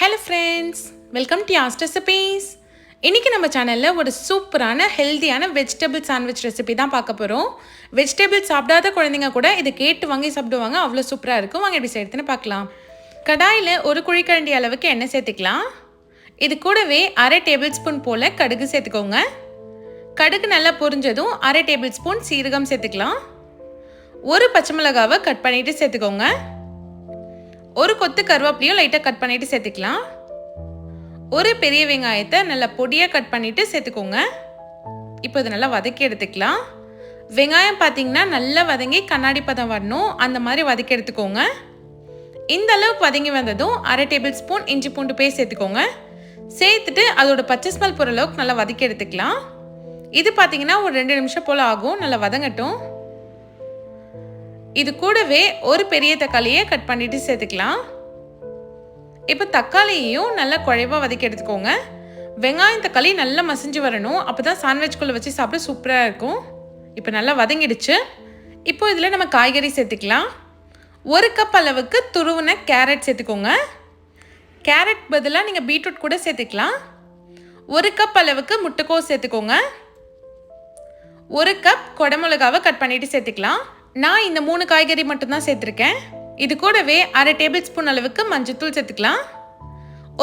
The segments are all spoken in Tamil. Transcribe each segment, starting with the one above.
Hello friends, welcome to Yas Recipes. இன்னைக்கு நம்ம சேனல்ல ஒரு சூப்பரான ஹெல்தியான வெஜிடபிள் சாண்ட்விச் ரெசிபி தான் பார்க்க போறோம். வெஜிடபிள் சாப்பிடாத குழந்தைங்க கூட இதை கேட்டு வாங்கி சாப்பிடுவாங்க. அவ்வளோ சூப்பரா இருக்கும். வாங்க எப்படி செய்யறதுன்னு பார்க்கலாம். கடாயில ஒரு குழிக்கரண்டி அளவுக்கு எண்ணெய் சேர்த்துக்கலாம். இது கூடவே 1/2 டேபிள் ஸ்பூன் போல கடுகு சேர்த்துக்கோங்க. கடுகு நல்லா பொரிஞ்சதும் 1/2 டேபிள் ஸ்பூன் சீரகம் சேர்த்துக்கலாம். ஒரு பச்சை மிளகாவை கட் பண்ணிட்டு சேர்த்துக்கோங்க. ஒரு கொத்து கருவேப்பிலையும் லைட்டாக கட் பண்ணிட்டு சேர்த்துக்கலாம். ஒரு பெரிய வெங்காயத்தை நல்லா பொடியாக கட் பண்ணிட்டு சேர்த்துக்கோங்க. இப்போ இது நல்லா வதக்கி எடுத்துக்கலாம். வெங்காயம் பார்த்தீங்கன்னா நல்லா வதங்கி கண்ணாடி பதம் வரணும், அந்த மாதிரி வதக்கி எடுத்துக்கோங்க. இந்த அளவுக்கு வதங்கி வந்ததும் 1/2 டேபிள் ஸ்பூன் இஞ்சி பூண்டு பேஸ்ட் சேர்த்துக்கோங்க. சேர்த்துட்டு அதோட பச்சை ஸ்மெல் போகிற அளவுக்கு நல்லா வதக்கி எடுத்துக்கலாம். இது பார்த்தீங்கன்னா ஒரு 2 நிமிஷம் போல் ஆகும், நல்லா வதங்கட்டும். இது கூடவே ஒரு பெரிய தக்காளியை கட் பண்ணிட்டு சேர்த்துக்கலாம். இப்போ தக்காளியையும் நல்லா குழைவா வதக்கி எடுத்துக்கோங்க. வெங்காயம் தக்காளி நல்லா மசிஞ்சு வரணும், அப்போ தான் சாண்ட்விச்குள்ளே வச்சு சாப்பிட சூப்பராக இருக்கும். இப்போ நல்லா வதங்கிடுச்சு. இப்போ இதில் நம்ம காய்கறி சேர்த்துக்கலாம். 1 கப் அளவுக்கு துருவின கேரட் சேர்த்துக்கோங்க. கேரட் பதிலாக நீங்கள் பீட்ரூட் கூட சேர்த்துக்கலாம். 1 கப் அளவுக்கு முட்டைக்கோஸ் சேர்த்துக்கோங்க. 1 கப் குடமிளகாவை கட் பண்ணிட்டு சேர்த்துக்கலாம். நான் இந்த 3 காய்கறி மட்டும்தான் சேர்த்துருக்கேன். இது கூடவே 1/2 டேபிள் ஸ்பூன் அளவுக்கு மஞ்சள்தூள் சேர்த்துக்கலாம்.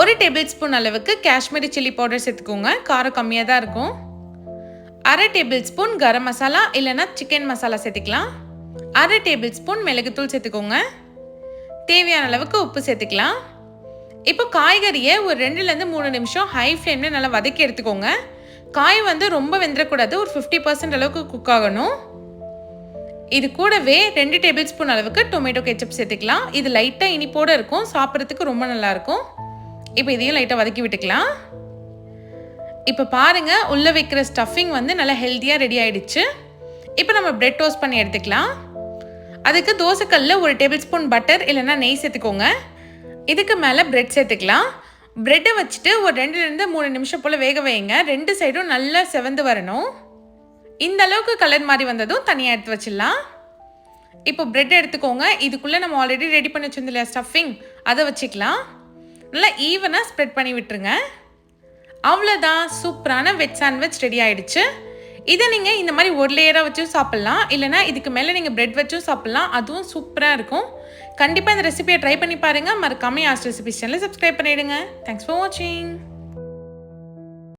1 டேபிள் ஸ்பூன் அளவுக்கு காஷ்மீரி சில்லி பவுடர் சேர்த்துக்கோங்க, காரம் கம்மியாக தான் இருக்கும். 1/2 டேபிள் ஸ்பூன் கரம் மசாலா இல்லைன்னா சிக்கன் மசாலா சேர்த்துக்கலாம். 1/2 டேபிள் ஸ்பூன் மிளகுத்தூள் சேர்த்துக்கோங்க. தேவையான அளவுக்கு உப்பு சேர்த்துக்கலாம். இப்போ காய்கறியை ஒரு 2லேருந்து 3 நிமிஷம் ஹை ஃப்ளேமில் நல்லா வதக்கி எடுத்துக்கோங்க. காய் ரொம்ப வெந்துடக்கூடாது, ஒரு 50% அளவுக்கு குக் ஆகணும். இது கூடவே 2 டேபிள் ஸ்பூன் அளவுக்கு டொமேட்டோ கெச்சப் சேர்த்துக்கலாம். இது லைட்டாக இனிப்போடு இருக்கும், சாப்பிட்றதுக்கு ரொம்ப நல்லாயிருக்கும். இப்போ இதையும் லைட்டாக வதக்கி விட்டுக்கலாம். இப்போ பாருங்கள், உள்ளே வைக்கிற ஸ்டஃபிங் நல்லா ஹெல்த்தியாக ரெடி ஆகிடுச்சு. இப்போ நம்ம பிரெட் டோஸ்ட் பண்ணி எடுத்துக்கலாம். அதுக்கு தோசைக்கல்லில் 1 டேபிள் ஸ்பூன் பட்டர் இல்லைன்னா நெய் சேர்த்துக்கோங்க. இதுக்கு மேலே பிரெட் சேர்த்துக்கலாம். பிரெட்டை வச்சுட்டு ஒரு 2லேருந்து 3 நிமிஷம் போல் வேக வைங்க. 2 சைடும் நல்லா செவந்து வரணும். இந்த அளவுக்கு கலர் மாதிரி வந்ததும் தனியாக எடுத்து வச்சிடலாம். இப்போ பிரெட் எடுத்துக்கோங்க. இதுக்குள்ளே நம்ம ஆல்ரெடி ரெடி பண்ணி வச்சிருந்தோம் இல்லையா ஸ்டஃபிங், அதை வச்சுக்கலாம். நல்லா ஈவனாக ஸ்ப்ரெட் பண்ணி விட்டுருங்க. அவ்வளோதான், சூப்பரான வெஜ் சாண்ட்விச் ரெடி ஆகிடுச்சு. இதை நீங்கள் இந்த மாதிரி ஒரு லேயராக வச்சும் சாப்பிட்லாம், இல்லைனா இதுக்கு மேலே நீங்கள் பிரெட் வச்சும் சாப்பிட்லாம், அதுவும் சூப்பராக இருக்கும். கண்டிப்பாக இந்த ரெசிபியை ட்ரை பண்ணி பாருங்கள். மறக்காம யாஸ் ரெசிபிஸ் சேனலை சப்ஸ்கிரைப் பண்ணிவிடுங்க. தேங்க்ஸ் ஃபார் வாட்சிங்.